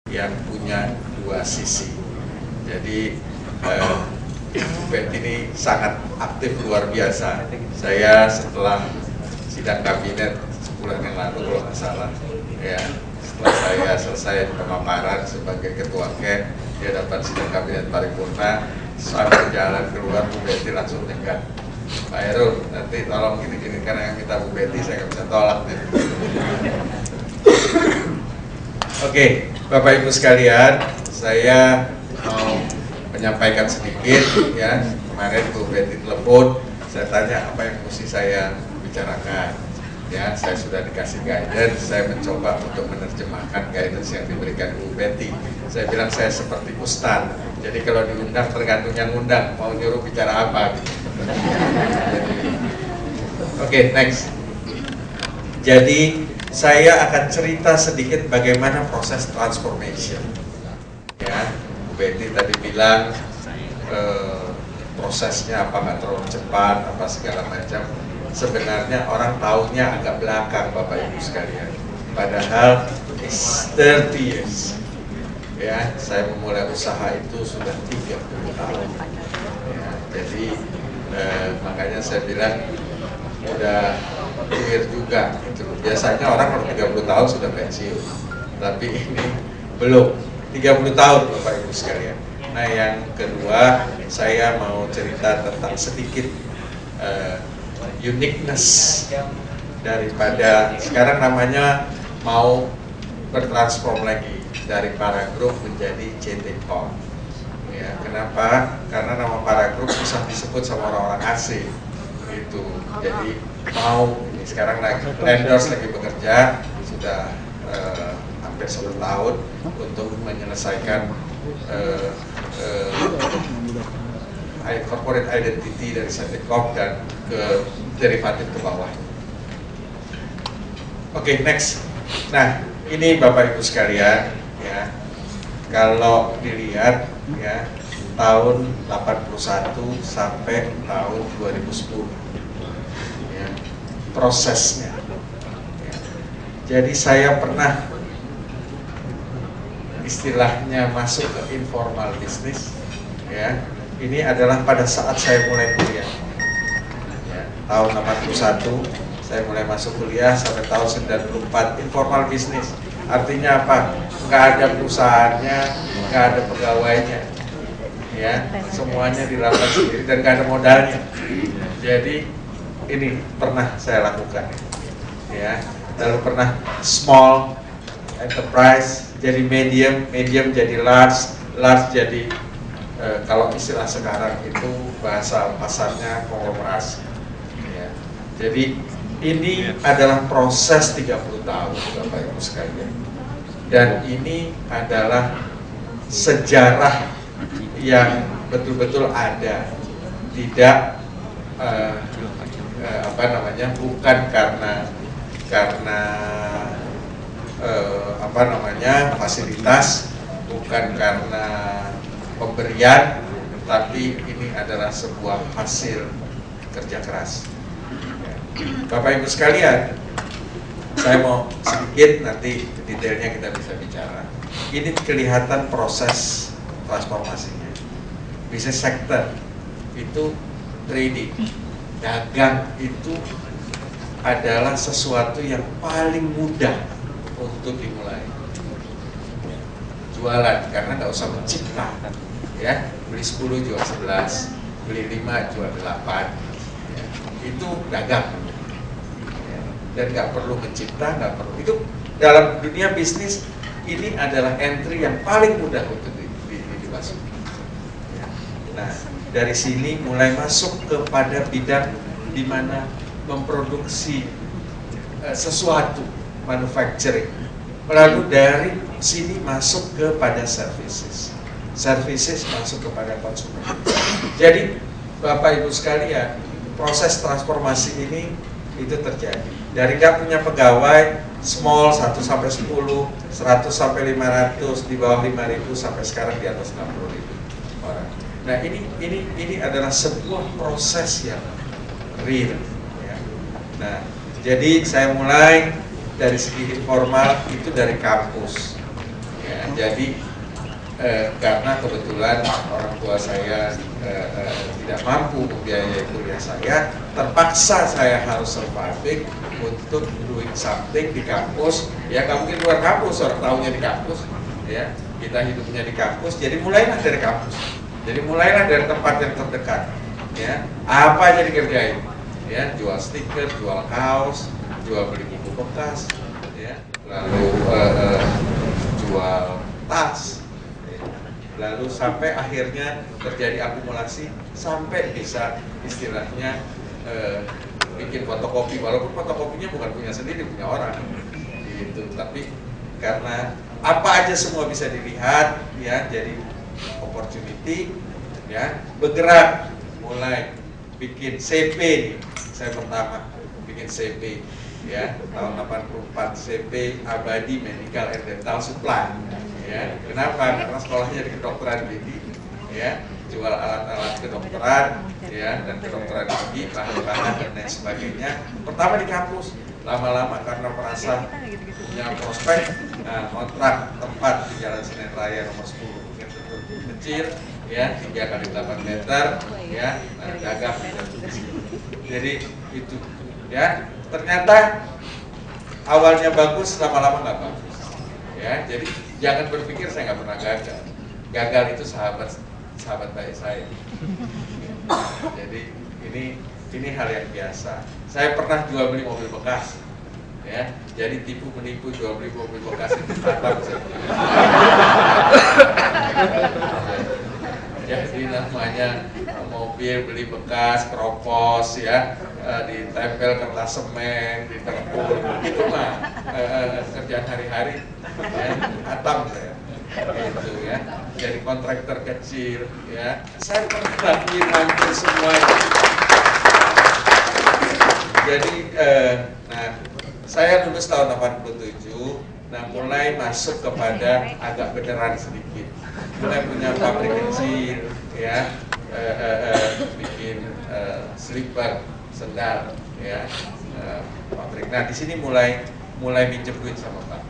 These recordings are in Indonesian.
yang punya dua sisi. Jadi Bu Betty ini sangat aktif luar biasa. Saya setelah sidang kabinet sebulan yang lalu kalau nggak salah, ya, setelah saya selesai pemaparan sebagai ketua KEN di hadapan sidang kabinet paripurna, sampai jalan keluar Bu Betty langsung nyegat, Pak Heru, nanti tolong gini-gini, karena yang minta Bu Betty saya nggak bisa tolak nih. Oke, Bapak Ibu sekalian, saya mau menyampaikan sedikit ya. Kemarin Bu Betty telepon, saya tanya apa yang mesti saya bicarakan. Ya, saya sudah dikasih guidance, saya mencoba untuk menerjemahkan guidance yang diberikan Bu Betty. Saya bilang saya seperti ustadz, jadi kalau diundang tergantung yang undang, mau nyuruh bicara apa gitu. Oke, next. Jadi saya akan cerita sedikit bagaimana proses transformation. Ya, Bu Betty tadi bilang prosesnya apa nggak terlalu cepat, apa segala macam. Sebenarnya orang tahunya agak belakang, Bapak Ibu sekalian. Padahal it's 30 years. Ya, saya memulai usaha itu sudah 30 tahun. Ya, jadi makanya saya bilang udah clear juga. Biasanya orang kalau 30 tahun sudah pensiun, tapi ini belum 30 tahun, Bapak Ibu sekalian. Nah, yang kedua saya mau cerita tentang sedikit uniqueness daripada sekarang namanya mau bertransform lagi dari Para Group menjadi CT Corp. Ya, kenapa? Karena nama Para Group susah disebut sama orang-orang asing gitu. Jadi mau ini sekarang lagi Lenders lagi bekerja sudah hampir 1 tahun untuk menyelesaikan corporate identity dari CT Corp dan ke derivatif ke bawah. Oke, next. Nah, ini Bapak Ibu sekalian, ya. Kalau dilihat ya, tahun 81 sampai tahun 2010. Ya, prosesnya. Ya. Jadi saya pernah istilahnya masuk ke informal business, ya. Ini adalah pada saat saya mulai kuliah. Ya, tahun 81 saya mulai masuk kuliah sampai tahun 94 informal business. Artinya apa? Nggak ada perusahaannya, nggak ada pegawainya, ya, semuanya dilakukan sendiri dan nggak ada modalnya. Jadi ini pernah saya lakukan, ya. Lalu pernah small enterprise jadi medium, medium jadi large, large jadi kalau istilah sekarang itu bahasa pasarnya konglomerasi. Ya. Jadi ini adalah proses 30 tahun, Bapak Ibu sekalian. Dan ini adalah sejarah yang betul-betul ada, tidak apa namanya, bukan karena apa namanya fasilitas, bukan karena pemberian, tapi ini adalah sebuah hasil kerja keras. Bapak Ibu sekalian, saya mau sedikit nanti detailnya kita bisa bicara. Ini kelihatan proses transformasinya. Bisnis sektor itu trading, dagang itu adalah sesuatu yang paling mudah untuk dimulai. Jualan, karena nggak usah mencipta, ya, beli 10 jual 11, beli 5 jual 8, ya, itu dagang, ya, dan nggak perlu mencipta, nggak perlu. Itu dalam dunia bisnis ini adalah entry yang paling mudah untuk dimasuki. Ya. Nah, dari sini mulai masuk kepada bidang di mana memproduksi sesuatu, manufacturing. Lalu dari sini masuk kepada services, services masuk kepada konsumen. Jadi Bapak Ibu sekalian, proses transformasi ini itu terjadi dari nggak punya pegawai, small 1 sampai 10, 100 sampai 500, di bawah 5.000 sampai sekarang di atas 60.000 orang. Nah, ini adalah sebuah proses yang real, ya. Nah, jadi saya mulai dari segi informal itu dari kampus, ya. jadi karena kebetulan orang tua saya tidak mampu membiayai kuliah saya, terpaksa saya harus surviving untuk doing something di kampus. Ya nggak mungkin luar kampus, orang tahunya di kampus, ya kita hidupnya di kampus. Jadi mulailah dari kampus, jadi mulailah dari tempat yang terdekat. Ya apa aja dikerjain, ya jual stiker, jual kaos, jual beli buku bekas, ya lalu jual tas. Lalu sampai akhirnya terjadi akumulasi sampai bisa istilahnya bikin fotokopi, walaupun fotokopinya bukan punya sendiri, punya orang gitu. Tapi karena apa aja semua bisa dilihat, ya jadi opportunity, ya bergerak, mulai bikin CP nih. Saya pertama bikin CP, ya tahun 84, CP Abadi Medical and Dental Supply. Ya, kenapa? Karena sekolahnya di kedokteran gigi, ya, jual alat-alat kedokteran, ya, dan kedokteran gigi, bahan-bahan dan lain sebagainya. Pertama di kampus, lama-lama karena merasa punya prospek, kontrak tempat di Jalan Senen Raya nomor 10, kecil, ya, 3 kali 8 meter, ya, dagang. Jadi itu, ya, ternyata awalnya bagus, lama-lama nggak bagus. Ya, jadi jangan berpikir saya nggak pernah gagal. Gagal itu sahabat baik saya. Jadi ini hal yang biasa. Saya pernah jual beli mobil bekas. Ya, jadi tipu menipu jual beli mobil bekas itu fatal. Jadi namanya mobil beli bekas, keropos, ya, ditempel kertas semen, ditempul, itu mah kerjaan hari-hari, ya, hatam saya, gitu ya. Jadi kontraktor kecil, ya, saya pernah lakuin hampir semuanya. Jadi, nah, saya lulus tahun 87, nah mulai masuk kepada agak beneran sedikit. Mulai punya pabrik kecil, ya, bikin slipper, sendal, ya, pabrik. Nah di sini mulai minjem duit sama bank.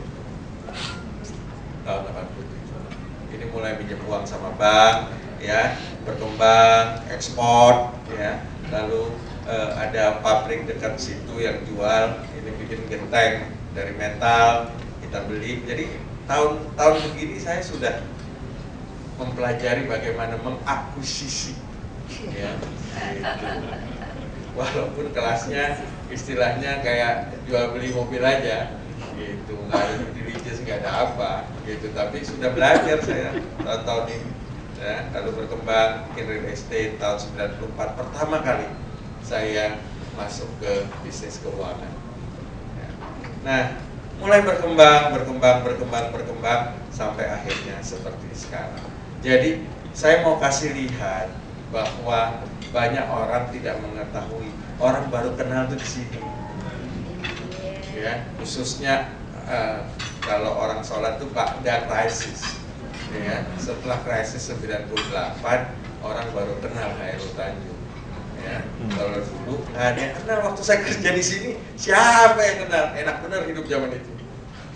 Tahun 87, ini mulai minjem uang sama bank, ya, berkembang, ekspor, ya, lalu ada pabrik dekat situ yang jual, ini bikin genteng dari metal, kita beli. Jadi tahun begini saya sudah mempelajari bagaimana mengakuisisi, ya, gitu. Walaupun kelasnya istilahnya kayak jual beli mobil aja, gitu, nggak ada due diligence, nggak ada apa, gitu. Tapi sudah belajar saya tahun-tahun ini, ya. Lalu berkembang bikin real estate tahun 94, pertama kali saya masuk ke bisnis keuangan. Ya. Nah, mulai berkembang sampai akhirnya seperti sekarang. Jadi saya mau kasih lihat bahwa banyak orang tidak mengetahui, orang baru kenal tuh di sini, ya, khususnya kalau orang sholat tuh pada krisis, ya, setelah krisis 98 orang baru kenal Khairul Tanjung, ya. Kalau dulu nggak ada yang kenal. Waktu saya kerja di sini, siapa yang kenal? Enak benar hidup zaman itu,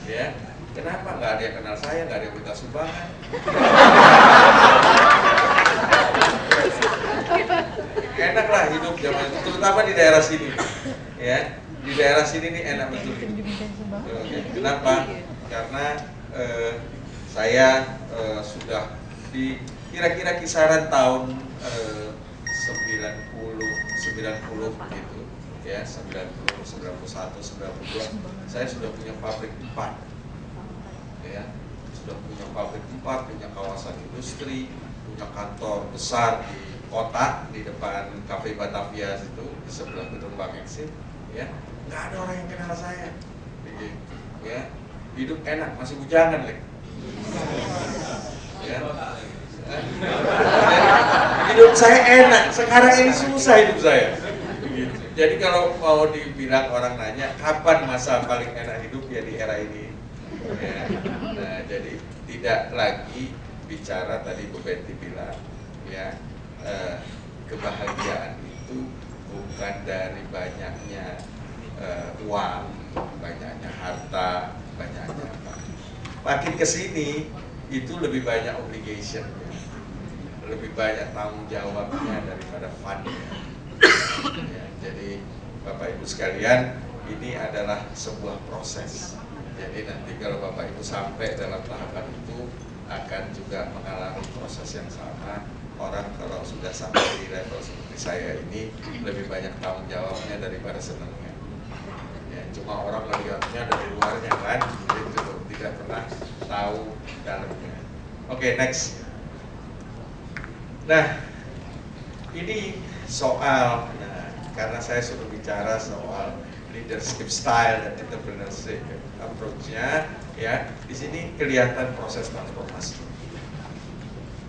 ya. Kenapa nggak ada yang kenal saya, nggak ada yang minta sumbangan? Enak lah hidup zaman itu, terutama di daerah sini, ya. Di daerah sini nih enak betul. Kenapa? Karena saya sudah di kira-kira kisaran tahun 90 gitu, ya, 90, 91, 92, saya sudah punya pabrik 4. Ya, sudah punya pabrik 4, punya kawasan industri, punya kantor besar di kota, di depan Cafe Batavia itu, di sebelah gedung Bank Exit, ya. Nggak ada orang yang kenal saya, ya. Hidup enak, masih bujangan, Lek. Ya. Hidup saya enak, sekarang ini susah hidup saya. Jadi kalau mau dibilang orang nanya kapan masa paling enak hidup, ya di era ini. Ya. Nah, jadi tidak lagi bicara tadi Bu Betty bilang, ya, kebahagiaan itu bukan dari banyaknya uang, banyaknya harta, banyaknya apa. Makin kesini itu lebih banyak obligation, lebih banyak tanggung jawabnya daripada fun. Ya, jadi Bapak Ibu sekalian, ini adalah sebuah proses. Jadi nanti kalau Bapak Ibu sampai dalam tahapan itu akan juga mengalami proses yang sama. Orang kalau sudah sampai di level seperti saya ini lebih banyak tanggung jawabnya daripada senangnya. Ya, cuma orang melihatnya dari luarnya kan, gitu, tidak pernah tahu dalamnya. Oke, next. Nah, ini soal, karena saya sudah bicara soal leadership style dan entrepreneurship approach-nya, ya, di sini kelihatan proses transformasi.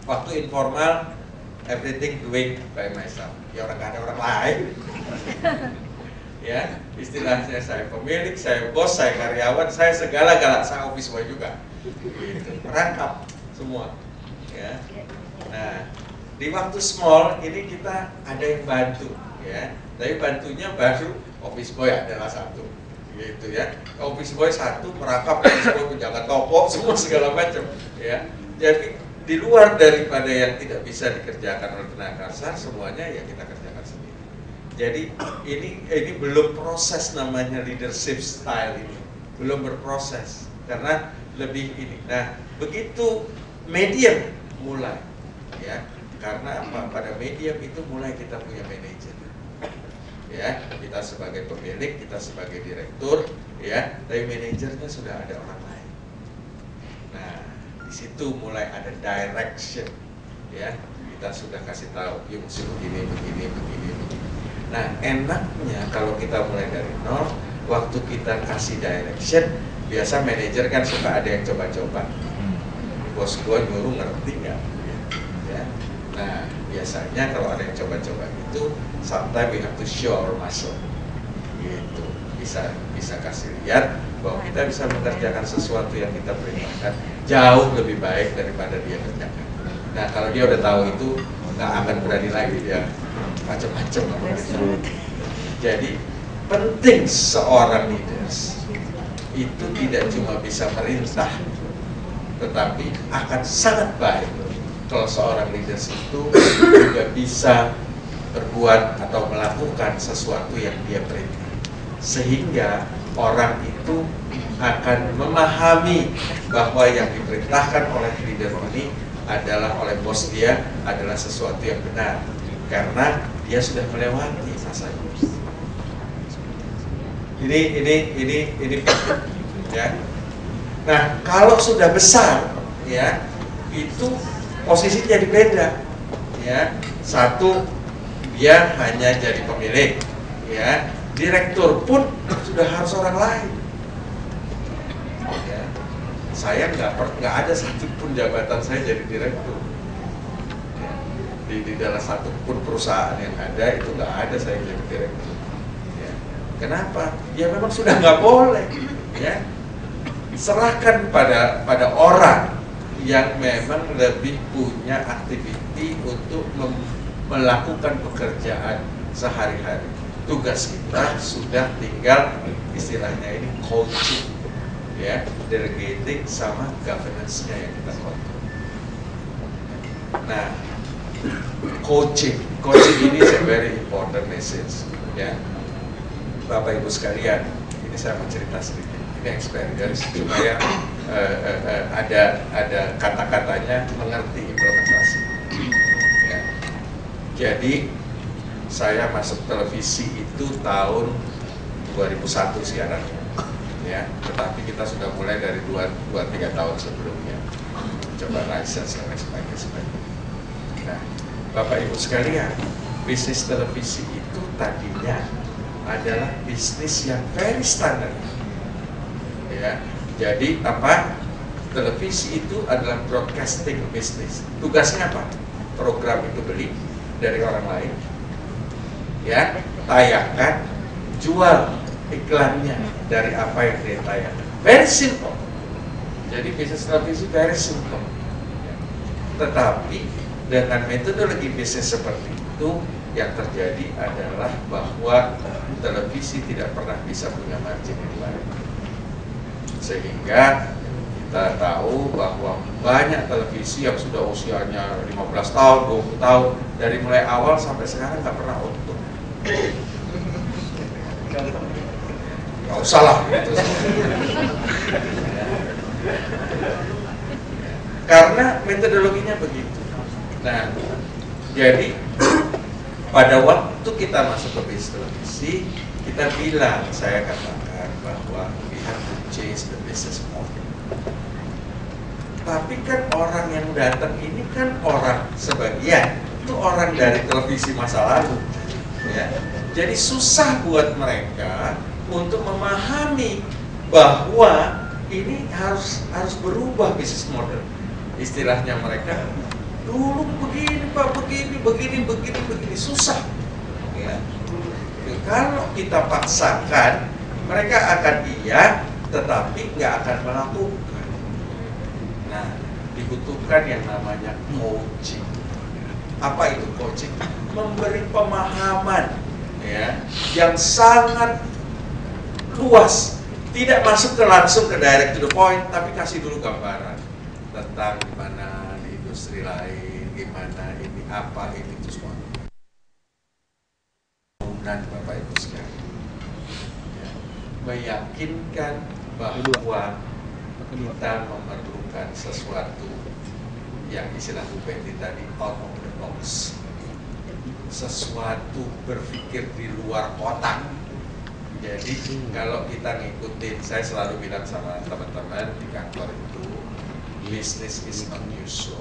Waktu informal, everything doing by myself. Ya orang gak ada orang lain. Ya, istilahnya saya pemilik, saya bos, saya karyawan, saya segala-gala, saya office boy juga. Gitu, merangkap semua. Ya. Nah, di waktu small ini kita ada yang bantu, ya. Tapi bantunya baru office boy adalah satu, gitu ya. Office boy satu merangkap, office boy menjaga toko, semua segala macam, ya. Jadi di luar daripada yang tidak bisa dikerjakan oleh tenaga kasar, semuanya ya kita kerjakan sendiri. Jadi ini belum proses namanya leadership style ini, belum berproses karena lebih ini. Nah, begitu medium mulai, ya, karena apa? Pada medium itu mulai kita punya manajer, ya, kita sebagai pemilik, kita sebagai direktur, ya, tapi manajernya sudah ada orang lain. Nah, di situ mulai ada direction, ya, kita sudah kasih tahu, yuk mesti begini, begini, begini, begini. Nah, enaknya kalau kita mulai dari nol, waktu kita kasih direction, biasa manajer kan suka ada yang coba-coba. Bos gua nyuruh ngerti nggak? Ya. Nah, biasanya kalau ada yang coba-coba itu, sometimes we have to show our muscle. Gitu. Bisa kasih lihat bahwa kita bisa mengerjakan sesuatu yang kita perintahkan jauh lebih baik daripada dia kerjakan. Nah, kalau dia udah tahu itu, nggak akan berani lagi dia macam-macam. Jadi penting seorang leaders itu tidak cuma bisa merintah, tetapi akan sangat baik kalau seorang leaders itu juga bisa berbuat atau melakukan sesuatu yang dia perintah, sehingga orang itu akan memahami bahwa yang diperintahkan oleh leader ini adalah oleh bos dia adalah sesuatu yang benar, karena dia sudah melewati masa itu. Ini ya. Nah, kalau sudah besar, ya, itu posisi jadi beda, ya. Satu, dia hanya jadi pemilik, ya. Direktur pun sudah harus orang lain. Ya. Saya nggak ada satupun jabatan saya jadi direktur. Ya. Di dalam satu pun perusahaan yang ada itu nggak ada saya jadi direktur. Ya. Kenapa? Ya memang sudah nggak boleh. Ya. Serahkan pada orang yang memang lebih punya aktiviti untuk melakukan pekerjaan sehari-hari. Tugas kita sudah tinggal istilahnya ini coaching, ya, delegating sama governance-nya yang kita kontrol. Nah, coaching ini is a very important message, ya, Bapak Ibu sekalian. Ini saya mau cerita sedikit, ini experience supaya ada kata-katanya mengerti implementasi. Ya. Jadi saya masuk televisi itu tahun 2001 siarannya, ya. Tetapi kita sudah mulai dari 2-3 tahun sebelumnya, coba license dan sebagainya. Nah, Bapak Ibu sekalian, bisnis televisi itu tadinya adalah bisnis yang very standard, ya. Jadi apa? Televisi itu adalah broadcasting business. Tugasnya apa? Program itu beli dari orang lain, ya, tayangkan, jual iklannya dari apa yang dia tayangkan. Very simple. Jadi bisnis televisi very simple. Ya. Tetapi dengan metodologi bisnis seperti itu, yang terjadi adalah bahwa televisi tidak pernah bisa punya margin yang baik, sehingga kita tahu bahwa banyak televisi yang sudah usianya 15 tahun, 20 tahun, dari mulai awal sampai sekarang nggak pernah untung. Nggak usah lah gitu. Karena metodologinya begitu. Nah, jadi pada waktu kita masuk ke bisnis televisi, kita bilang, saya katakan bahwa we have to change the business model. Tapi kan orang yang datang ini kan orang sebagian itu orang dari televisi masa lalu, ya. Jadi susah buat mereka untuk memahami bahwa ini harus berubah bisnis model. Istilahnya mereka dulu begini Pak, begini susah, ya. Kalau kita paksakan, mereka akan iya, tetapi nggak akan melakukan. Nah, dibutuhkan yang namanya coaching. Apa itu coaching? Memberi pemahaman, ya, yang sangat luas, tidak masuk langsung ke direct to the point, tapi kasih dulu gambaran tentang gimana di industri lain, gimana ini, apa ini, itu semua. Bapak Ibu sekalian, ya, meyakinkan bahwa kita memerlukan sesuatu yang istilah Bu Betty tadi, out of the box, sesuatu berpikir di luar kotak. Jadi kalau kita ngikutin, saya selalu bilang sama teman-teman di kantor itu, business is unusual.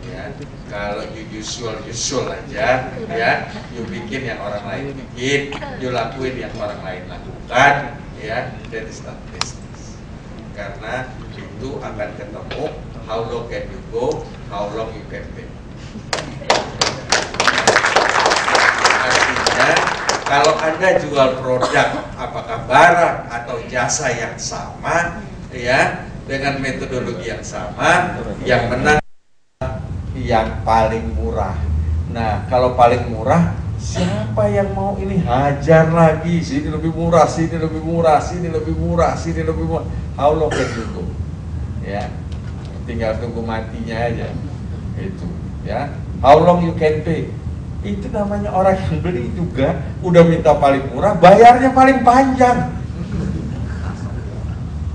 Ya, kalau you usual aja, ya, you bikin yang orang lain bikin, you lakuin yang orang lain lakukan, ya, that is not business. Karena itu akan ketemu how long can you go, how long you can pay. Artinya kalau Anda jual produk, apakah barang atau jasa yang sama, ya, dengan metodologi yang sama, yang menang yang paling murah. Nah, kalau paling murah, siapa yang mau ini hajar lagi? Sini lebih murah, sini lebih murah, sini lebih murah, sini lebih murah. How long can you go? Ya, tinggal tunggu matinya aja. Itu, ya. How long you can pay? Itu namanya orang yang beli juga udah minta paling murah, bayarnya paling panjang.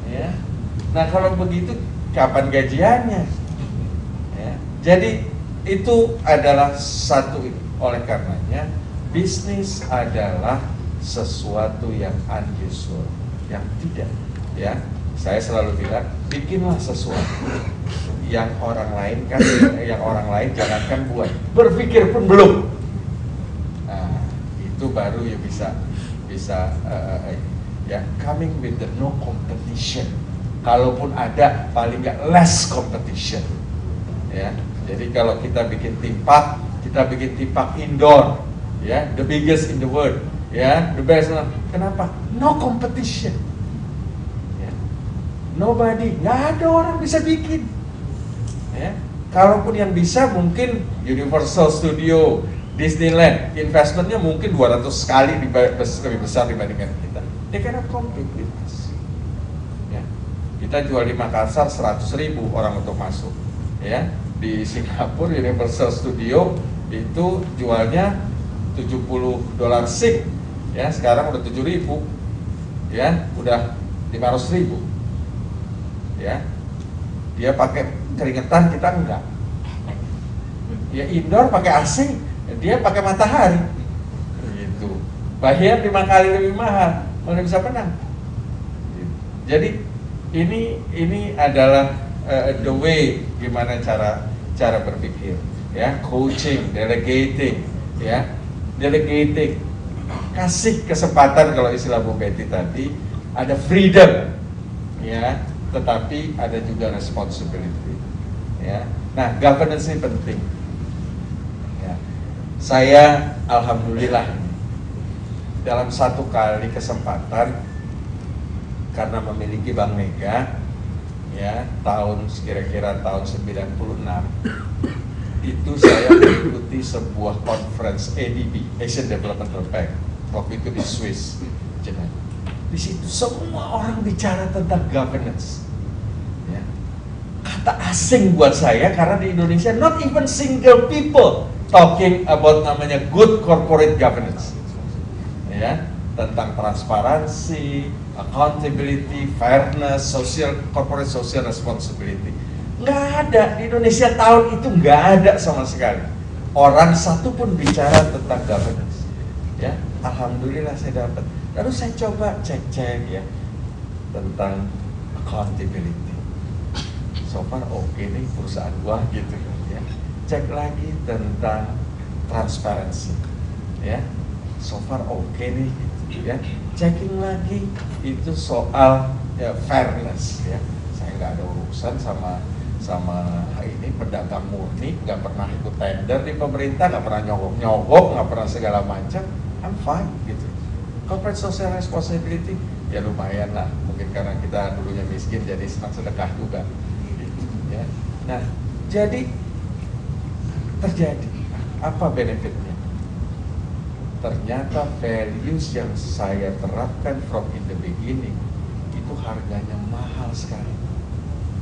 Ya. Nah, kalau begitu kapan gajiannya? Jadi itu adalah satu. Oleh karenanya bisnis adalah sesuatu yang unusual, yang tidak, ya. Saya selalu bilang, bikinlah sesuatu yang orang lain kan, yang orang lain jangankan buat, berpikir pun belum. Nah, itu baru ya bisa ya, coming with the no competition. Kalaupun ada, paling nggak less competition, ya. Jadi kalau kita bikin theme park, kita bikin theme park indoor, ya, the biggest in the world, ya, the best. Kenapa? No competition, ya. Nobody, nggak ada orang bisa bikin, ya. Kalaupun yang bisa mungkin Universal Studio, Disneyland, investmentnya mungkin 200 kali lebih besar dibandingkan kita. They cannot compete with us, ya. Kita jual di Makassar 100.000 orang untuk masuk, ya. Di Singapura Universal Studio itu jualnya $70 sing, ya, sekarang udah 7.000, ya, udah 500.000, ya. Dia pakai keringetan, kita enggak. Ya, indoor pakai AC, dia pakai matahari, gitu. Bayar 5 kali lebih mahal, mana bisa menang. Jadi ini adalah the way gimana cara berpikir, ya, coaching, delegating, ya, delegating, kasih kesempatan, kalau istilah Bu Betty tadi, ada freedom, ya, tetapi ada juga responsibility, ya. Nah, governance ini penting, ya. Saya alhamdulillah dalam satu kali kesempatan, karena memiliki Bank Mega, ya, kira-kira tahun 96 itu saya mengikuti sebuah conference ADB, Asian Development Bank, waktu itu di Swiss, Geneva. Di situ semua orang bicara tentang governance, kata asing buat saya karena di Indonesia not even single people talking about namanya good corporate governance, ya, tentang transparansi, accountability, fairness, corporate social responsibility. Nggak ada di Indonesia tahun itu, nggak ada sama sekali orang satu pun bicara tentang governance. Ya, alhamdulillah saya dapat. Lalu saya coba cek-cek ya tentang accountability. So far oke nih perusahaan gua gitu ya. Cek lagi tentang transparansi. Ya. So far oke nih gitu ya. Checking lagi itu soal ya, fairness ya. Saya nggak ada urusan sama ini pedagang murni, nggak pernah ikut tender di pemerintah, nggak pernah nyogok, nggak pernah segala macam. I'm fine gitu. Corporate social responsibility ya lumayan lah, mungkin karena kita dulunya miskin jadi senang sedekah juga gitu, ya. Nah, jadi terjadi apa benefitnya? Ternyata values yang saya terapkan from in the beginning itu harganya mahal sekali.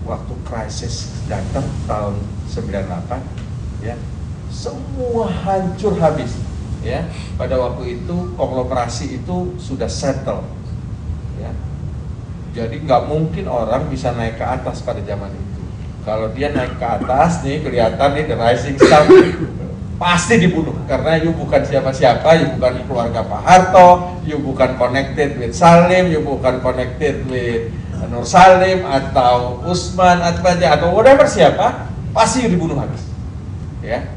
Waktu krisis datang tahun 98 ya, semua hancur habis ya. Pada waktu itu konglomerasi itu sudah settle ya. Jadi nggak mungkin orang bisa naik ke atas pada zaman itu. Kalau dia naik ke atas nih, kelihatan nih the rising star, pasti dibunuh karena you bukan siapa-siapa, you bukan keluarga Pak Harto, you bukan connected with Salim, you bukan connected with Nur Salim atau Usman atau whatever siapa, pasti dibunuh habis. Ya.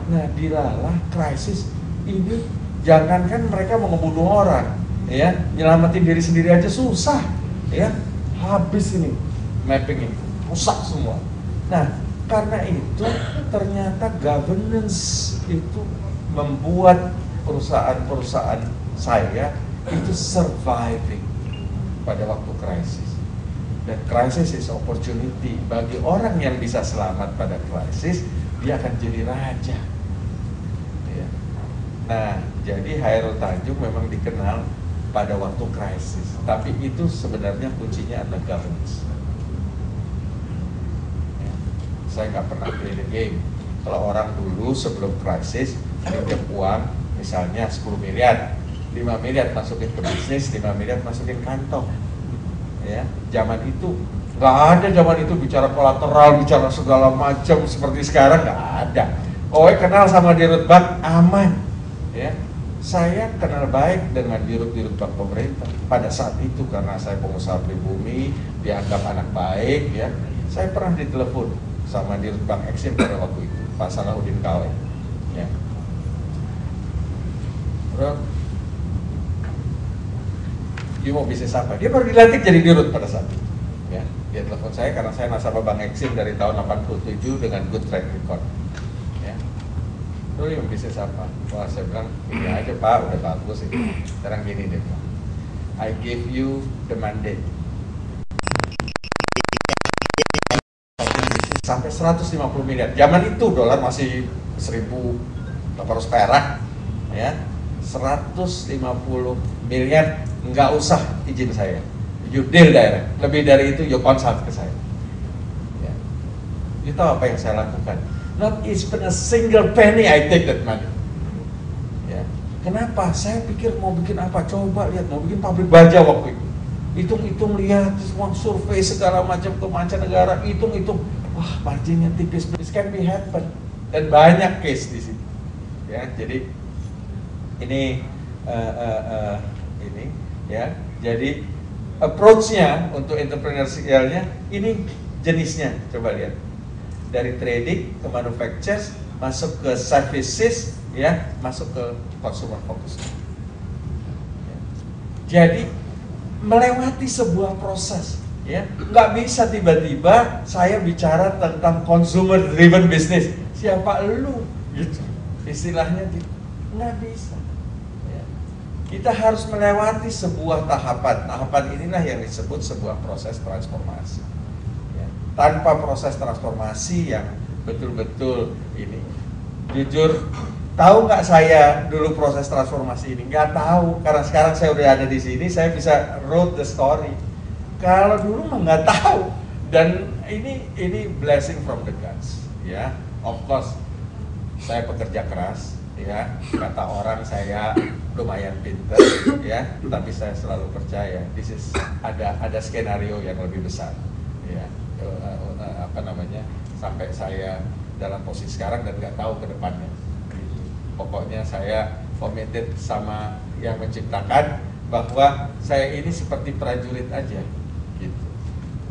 Nah, dilalah krisis ini, jangankan mereka mau ngebunuh orang, ya, nyelamatin diri sendiri aja susah, ya, habis ini mapping ini, rusak semua. Nah, karena itu ternyata governance itu membuat perusahaan-perusahaan saya itu surviving pada waktu krisis. Dan krisis is opportunity. Bagi orang yang bisa selamat pada krisis, dia akan jadi raja. Ya. Nah, jadi Khairul Tanjung memang dikenal pada waktu krisis. Tapi itu sebenarnya kuncinya adalah governance. Ya. Saya nggak pernah play the game. Kalau orang dulu sebelum krisis, pinjam uang misalnya 10 miliar, 5 miliar masukin ke bisnis, 5 miliar masukin kantong. Ya, zaman itu nggak ada, zaman itu bicara kolateral, bicara segala macam seperti sekarang nggak ada. Kenal sama dirut bank aman, ya. Saya kenal baik dengan dirut-dirut bank pemerintah pada saat itu karena saya pengusaha pribumi, dianggap anak baik, ya. Saya pernah ditelepon sama dirut bank Exim pada waktu itu, Pak Salahuddin Kawe, ya. Bro, dia mau bisnis apa? Dia baru dilantik jadi dirut pada saat itu. Ya, dia telepon saya karena saya nasabah Bank Exim dari tahun 87 dengan good track record. Ya, lu mau bisnis apa? Wah, saya bilang ini aja Pak, udah bagus ini. Sekarang gini deh Pak, I give you the mandate sampai 150 miliar. Zaman itu dolar masih 1.800 perak, ya. 150 miliar, nggak usah izin saya, you deal direct. Lebih dari itu you consult ke saya. Ya. You tahu apa yang saya lakukan? Not even a single penny I take that money. Ya. Kenapa? Saya pikir mau bikin apa? Coba lihat, mau bikin pabrik baja waktu itu. Hitung-hitung, lihat semua survei segala macam ke mancanegara, hitung-hitung, wah marginnya tipis, this can be happen. Dan banyak case di situ. Ya, jadi ini ya, jadi approach-nya untuk entrepreneurial-nya ini jenisnya, coba lihat dari trading ke manufactures, masuk ke services, ya, masuk ke consumer focus. Ya. Jadi melewati sebuah proses, ya, nggak bisa tiba-tiba saya bicara tentang consumer driven business, siapa lu, gitu, istilahnya gitu, nggak bisa. Kita harus melewati sebuah tahapan. Tahapan inilah yang disebut sebuah proses transformasi. Ya. Tanpa proses transformasi yang betul-betul ini, jujur, tahu nggak saya dulu proses transformasi ini? Nggak tahu, karena sekarang saya udah ada di sini, saya bisa wrote the story. Kalau dulu mah nggak tahu, Dan ini blessing from the gods, ya. Of course, saya pekerja keras, ya. Kata orang saya lumayan pinter, ya. Tapi saya selalu percaya, ada skenario yang lebih besar, ya. Sampai saya dalam posisi sekarang dan nggak tahu ke depannya. Pokoknya saya committed sama yang menciptakan, bahwa saya ini seperti prajurit aja, gitu.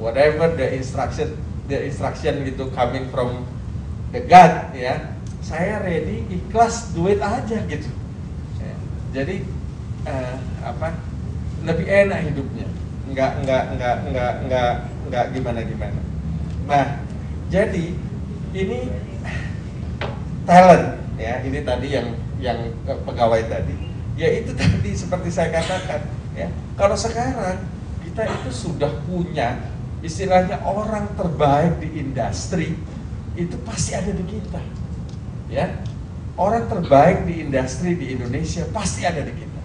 Whatever the instruction gitu coming from the God, ya, saya ready, ikhlas, do it aja gitu. Ya. Jadi lebih enak hidupnya, nggak gimana. Nah, jadi ini talent, ya, ini tadi yang pegawai tadi, ya itu tadi seperti saya katakan, ya, kalau sekarang kita itu sudah punya istilahnya orang terbaik di industri, itu pasti ada di kita, ya, orang terbaik di industri di Indonesia pasti ada di kita.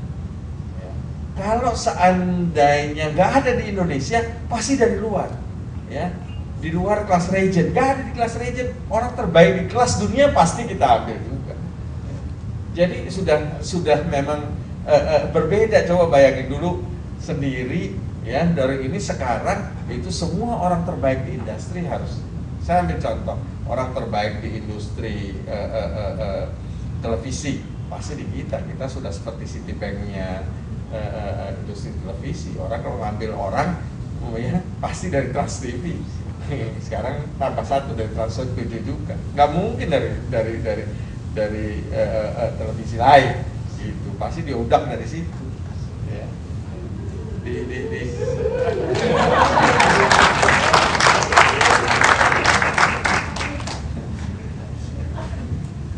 Ya. Kalau seandainya nggak ada di Indonesia, pasti dari luar, ya. Di luar kelas regent, gak ada di kelas regent, orang terbaik di kelas dunia pasti kita ambil juga. Jadi sudah memang berbeda. Coba bayangin dulu sendiri, ya, dari ini sekarang itu semua orang terbaik di industri harus. Saya ambil contoh, orang terbaik di industri televisi pasti di kita sudah seperti Citibank-nya industri televisi. Orang kalau ngambil orang, ya, pasti dari Trans TV. Sekarang tambah satu dari Trans 7 juga, nggak mungkin dari televisi lain, gitu. Pasti diudak dari situ, ya.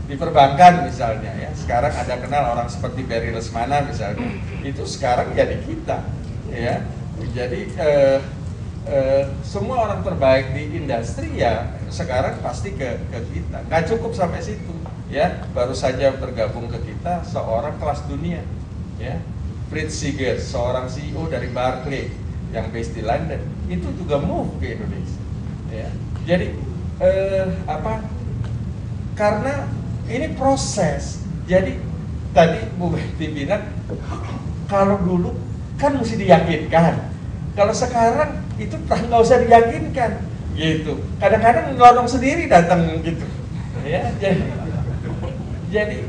Di perbankan misalnya, ya, sekarang ada kenal orang seperti Barry Lesmana misalnya, itu sekarang jadi kita, ya. Jadi semua orang terbaik di industri, ya, sekarang pasti ke kita. Nggak cukup sampai situ, ya. Baru saja bergabung ke kita seorang kelas dunia, ya, Fritz Seeger, seorang CEO dari Barclays yang based di London, itu juga move ke Indonesia, ya. Jadi karena ini proses. Jadi tadi Bu Betty bilang, kalau dulu kan mesti diyakinkan. Kalau sekarang itu nggak usah diyakinkan, gitu. Kadang-kadang ngelodong sendiri datang, gitu. Ya, jadi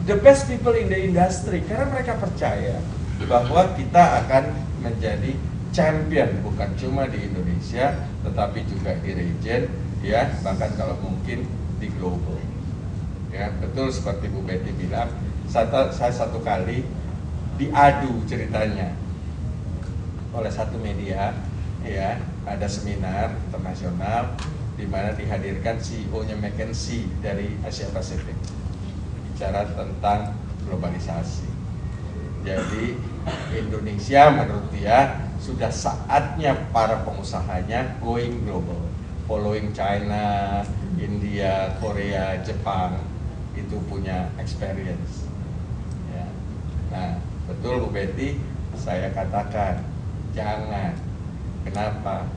the best people in the industry, karena mereka percaya bahwa kita akan menjadi champion bukan cuma di Indonesia, tetapi juga di region, ya, bahkan kalau mungkin di global. Ya, betul seperti Bu Betty bilang, saya satu kali diadu ceritanya oleh satu media, ya, ada seminar internasional di mana dihadirkan CEO-nya McKinsey dari Asia Pasifik, bicara tentang globalisasi. Jadi Indonesia menurut dia sudah saatnya para pengusahanya going global, following China, India, Korea, Jepang, itu punya experience, ya. Nah, betul Bu Betty, saya katakan jangan. Kenapa?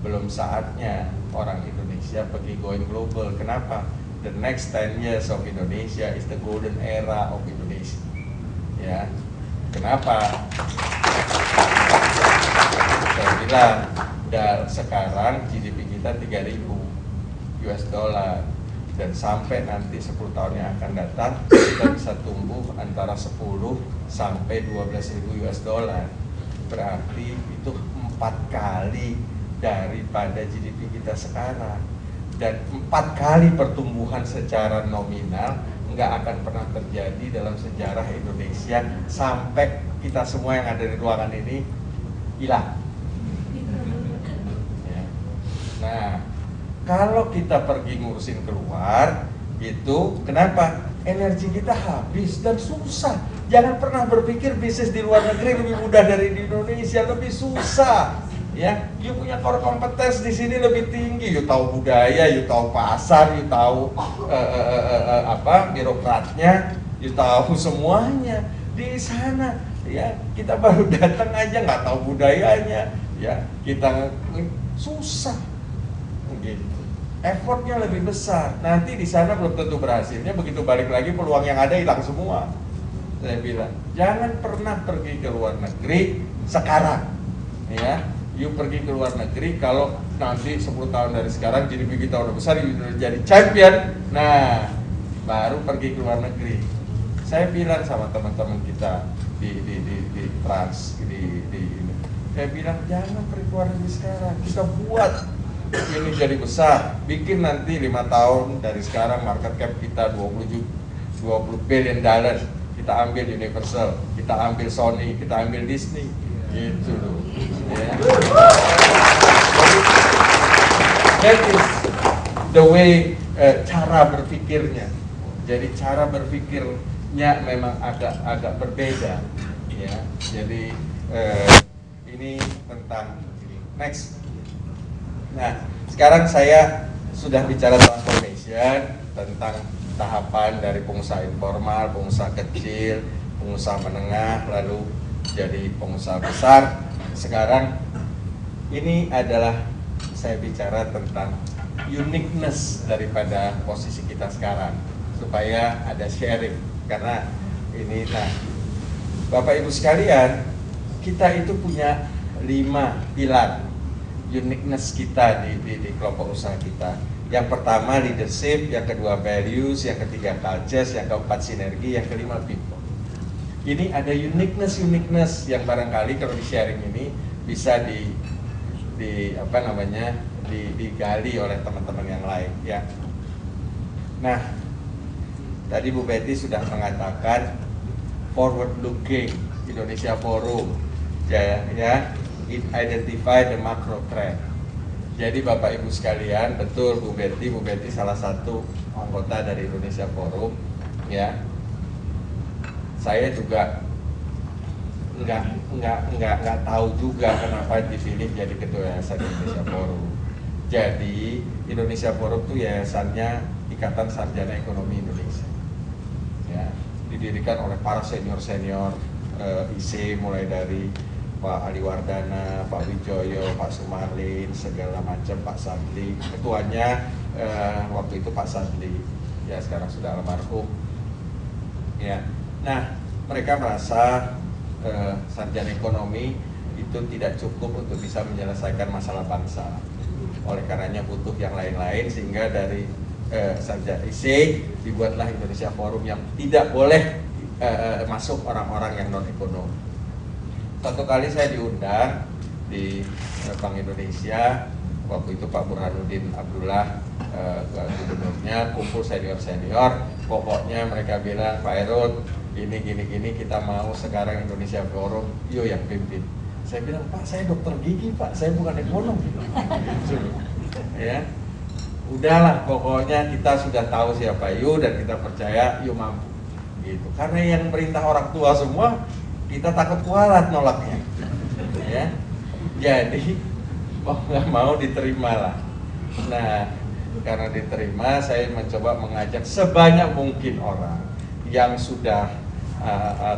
Belum saatnya orang Indonesia pergi going global. Kenapa? The next 10 years of Indonesia is the golden era of Indonesia, ya. Kenapa? Saya bilang, sekarang GDP kita 3.000 US dollar, dan sampai nanti 10 tahun yang akan datang kita bisa tumbuh antara 10 sampai 12.000 US dollar. Berarti itu 4 kali daripada GDP kita sekarang, dan 4 kali pertumbuhan secara nominal nggak akan pernah terjadi dalam sejarah Indonesia sampai kita semua yang ada di ruangan ini hilang. Ya. Nah, kalau kita pergi ngurusin keluar, itu kenapa? Energi kita habis dan susah. Jangan pernah berpikir bisnis di luar negeri lebih mudah dari di Indonesia, lebih susah. Ya, you punya core competence di sini lebih tinggi. You tahu budaya, you tahu pasar, you tahu birokratnya, you tahu semuanya di sana. Ya, kita baru datang aja nggak tahu budayanya. Ya, kita susah. Gitu. Effortnya lebih besar. Nanti di sana belum tentu berhasilnya, begitu balik lagi peluang yang ada hilang semua. Saya bilang, jangan pernah pergi ke luar negeri sekarang. Ya, you pergi ke luar negeri kalau nanti 10 tahun dari sekarang GDP kita udah besar, you udah jadi champion. Nah, baru pergi ke luar negeri. Saya bilang sama teman-teman kita di Trans ini. Saya bilang jangan pergi ke luar negeri sekarang. Kita buat ini jadi besar. Bikin nanti 5 tahun dari sekarang market cap kita 20 billion dollar. Kita ambil Universal, kita ambil Sony, kita ambil Disney. Gitu loh. Ya. That is the way cara berpikirnya. Jadi cara berpikirnya memang agak berbeda. Ya. Jadi ini tentang next. Nah, sekarang saya sudah bicara transformation tentang tahapan dari pengusaha informal, pengusaha kecil, pengusaha menengah, lalu jadi pengusaha besar. Sekarang ini adalah saya bicara tentang uniqueness daripada posisi kita sekarang, supaya ada sharing. Karena ini, nah, Bapak Ibu sekalian, kita itu punya 5 pilar uniqueness kita di kelompok usaha kita. Yang pertama leadership, yang kedua values, yang ketiga culture, yang keempat sinergi, yang kelima people. Ini ada uniqueness yang barangkali kalau di sharing ini bisa digali oleh teman-teman yang lain, ya. Nah, tadi Bu Betty sudah mengatakan forward looking Indonesia Forum, ya, identify the macro trend. Jadi Bapak Ibu sekalian, betul Bu Betty salah satu anggota dari Indonesia Forum, ya. Saya juga nggak tahu juga kenapa dipilih jadi ketua yayasan Indonesia Forum. Jadi Indonesia Forum itu yayasannya Ikatan Sarjana Ekonomi Indonesia, ya, didirikan oleh para senior IC, mulai dari Pak Ali Wardana, Pak Wijoyo, Pak Sumarlin, segala macam, Pak Sadli. Ketuanya waktu itu Pak Sadli, ya sekarang sudah almarhum. Ya, nah mereka merasa sarjana ekonomi itu tidak cukup untuk bisa menyelesaikan masalah bangsa. Oleh karenanya butuh yang lain-lain, sehingga dari sarjana IC dibuatlah Indonesia Forum yang tidak boleh masuk orang-orang yang non ekonomi. Satu kali saya diundang di Bank Indonesia, waktu itu Pak Burhanuddin Abdullah gubernurnya, kumpul senior, pokoknya mereka bilang, Pak Herut, ini gini kita mau sekarang Indonesia Forum, yuk yang pimpin. Saya bilang, Pak, saya dokter gigi, Pak, saya bukan ekonom. Ya, udahlah, pokoknya kita sudah tahu siapa yuk, dan kita percaya yuk mampu. Gitu. Karena yang perintah orang tua semua, kita takut kualat nolaknya, ya. Jadi mau nggak mau diterima lah. Nah, karena diterima, saya mencoba mengajak sebanyak mungkin orang yang sudah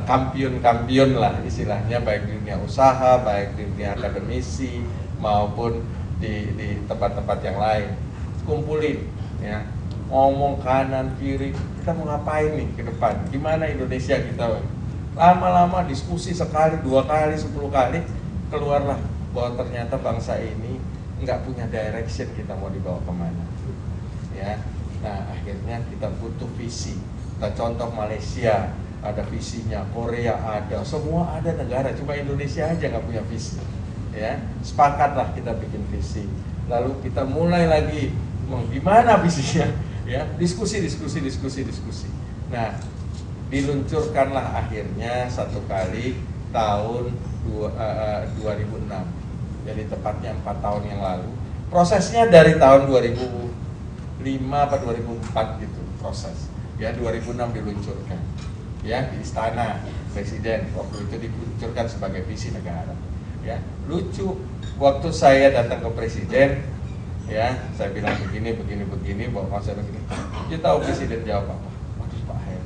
kampion lah istilahnya, baik di dunia usaha, baik di dunia akademisi maupun di tempat-tempat yang lain. Kumpulin, ya, ngomong kanan kiri, kita mau ngapain nih ke depan? Gimana Indonesia kita? Lama-lama diskusi sekali, 2 kali, 10 kali, keluarlah bahwa ternyata bangsa ini nggak punya direction, kita mau dibawa kemana, ya. Nah, akhirnya kita butuh visi. Kita contoh Malaysia ada visinya, Korea ada, semua ada negara, cuma Indonesia aja nggak punya visi, ya. Sepakatlah kita bikin visi, lalu kita mulai lagi gimana visinya, ya, diskusi. Nah, diluncurkanlah akhirnya satu kali tahun 2006, jadi tepatnya 4 tahun yang lalu. Prosesnya dari tahun 2005 atau 2004 gitu proses, ya. 2006 diluncurkan, ya, di Istana Presiden. Waktu itu diluncurkan sebagai visi negara, ya. Lucu, waktu saya datang ke Presiden, ya, saya bilang begini, bahwa saya begini, dia tahu Presiden jawab apa? Waduh Pak Her,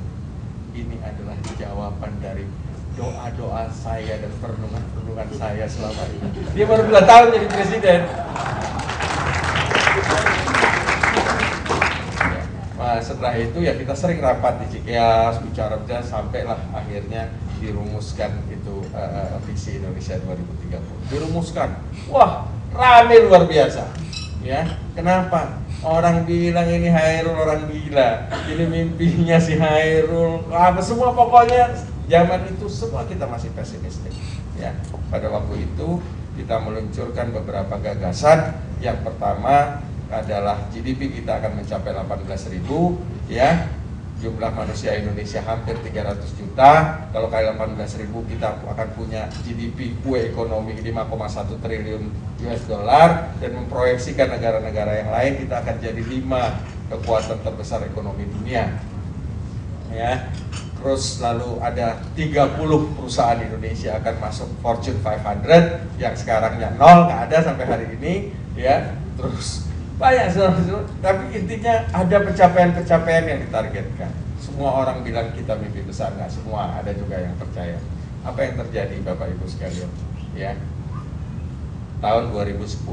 ini adalah jawaban dari doa-doa saya dan perenungan saya selama ini. Dia baru 2 tahun jadi presiden. setelah itu ya kita sering rapat di Cikeas, bicara sampailah akhirnya dirumuskan itu visi Indonesia 2030. Dirumuskan, wah rame luar biasa. Ya, kenapa? Orang bilang ini Hairul orang gila, ini mimpinya si Hairul, apa semua pokoknya zaman itu semua kita masih pesimistik. Ya, pada waktu itu kita meluncurkan beberapa gagasan. Yang pertama adalah GDP kita akan mencapai 18.000, ya. Jumlah manusia Indonesia hampir 300 juta. Kalau kali 18.000 kita akan punya GDP kue ekonomi 5,1 triliun US dollar dan memproyeksikan negara-negara yang lain kita akan jadi 5 kekuatan terbesar ekonomi dunia. Ya. Terus lalu ada 30 perusahaan Indonesia akan masuk Fortune 500 yang sekarangnya 0, nggak ada sampai hari ini, ya. Terus banyak, tapi intinya ada pencapaian-pencapaian yang ditargetkan. Semua orang bilang kita mimpi besar, nggak semua, ada juga yang percaya. Apa yang terjadi Bapak Ibu sekalian? Ya, tahun 2010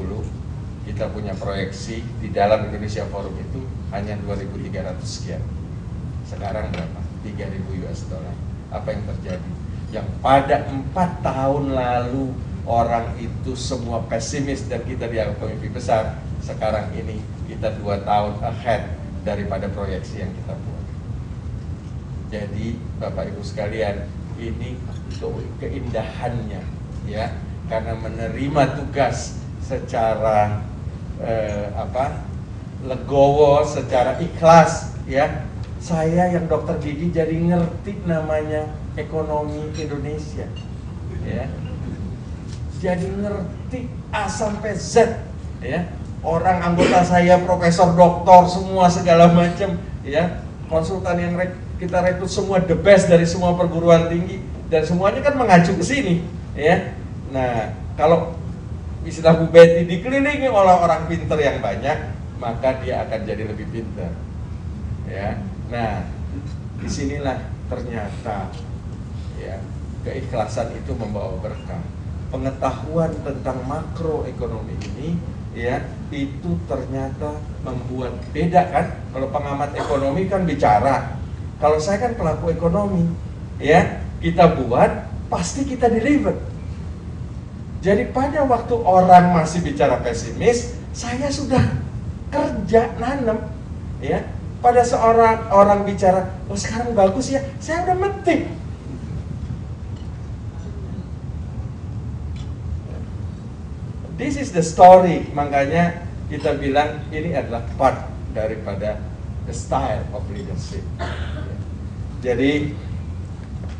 kita punya proyeksi di dalam Indonesia Forum itu hanya 2.300 sekian. Sekarang berapa? 3.000 US dollar. Apa yang terjadi? Yang pada 4 tahun lalu orang itu semua pesimis dan kita dianggap pemimpi besar. Sekarang ini kita 2 tahun ahead daripada proyeksi yang kita buat. Jadi Bapak Ibu sekalian, ini keindahannya, ya, karena menerima tugas secara legowo, secara ikhlas, ya. Saya yang dokter gigi jadi ngerti namanya ekonomi Indonesia, ya. Jadi ngerti A sampai Z, ya. Orang anggota saya profesor, doktor, semua segala macam, ya. Konsultan yang kita rekrut semua the best dari semua perguruan tinggi dan semuanya kan mengacu ke sini, ya. Nah, kalau istilah Bu Betty dikelilingi oleh orang pinter yang banyak, maka dia akan jadi lebih pinter, ya. Nah, disinilah ternyata, ya, keikhlasan itu membawa berkah. Pengetahuan tentang makroekonomi ini, ya, itu ternyata membuat beda kan. Kalau pengamat ekonomi kan bicara, kalau saya kan pelaku ekonomi, ya, kita buat pasti kita deliver. Jadi pada waktu orang masih bicara pesimis, saya sudah kerja nanam, ya. Pada seorang orang bicara, oh sekarang bagus ya, saya udah metik. This is the story, makanya kita bilang ini adalah part daripada the style of leadership. Jadi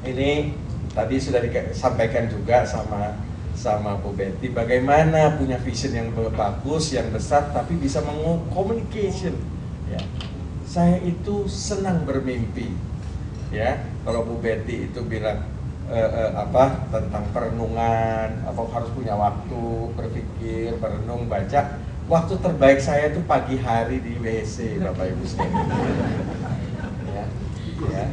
ini tadi sudah disampaikan juga sama Bu Betty, bagaimana punya vision yang bagus, yang besar, tapi bisa communication. Ya. Saya itu senang bermimpi, ya. Kalau Bu Betty itu bilang tentang perenungan, apa harus punya waktu berpikir, berenung, baca. Waktu terbaik saya itu pagi hari di WC, Bapak Ibu sekalian. Ya, ya.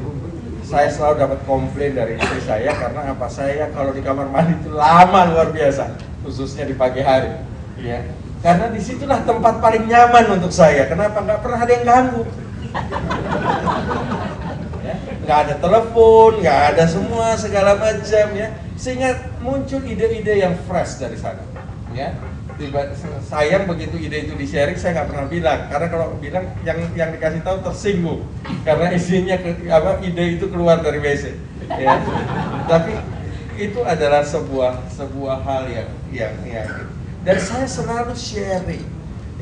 Saya selalu dapat komplain dari istri saya karena apa? Saya kalau di kamar mandi itu lama luar biasa, khususnya di pagi hari. Ya, karena disitulah tempat paling nyaman untuk saya. Kenapa? Nggak pernah ada yang ganggu. Ya, nggak ada telepon, nggak ada semua segala macam, ya, sehingga muncul ide-ide yang fresh dari sana, ya. Sayang begitu ide itu di-sharing saya nggak pernah bilang, karena kalau bilang yang dikasih tahu tersinggung karena isinya ide itu keluar dari WC, ya. Tapi itu adalah sebuah hal yang dan saya selalu sharing,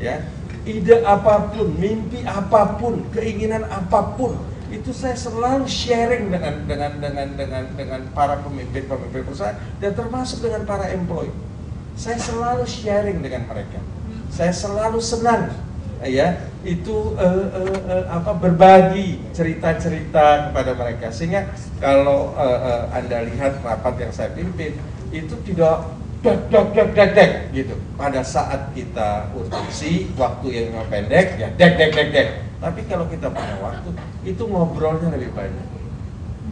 ya. Ide apapun, mimpi apapun, keinginan apapun, itu saya selalu sharing dengan para pemimpin perusahaan dan termasuk dengan para employee. Saya selalu sharing dengan mereka. Saya selalu senang, ya, itu berbagi cerita-cerita kepada mereka, sehingga kalau Anda lihat rapat yang saya pimpin itu tidak dek gitu. Pada saat kita urgensi, waktu yang pendek, ya dek. Tapi kalau kita punya waktu, itu ngobrolnya lebih banyak.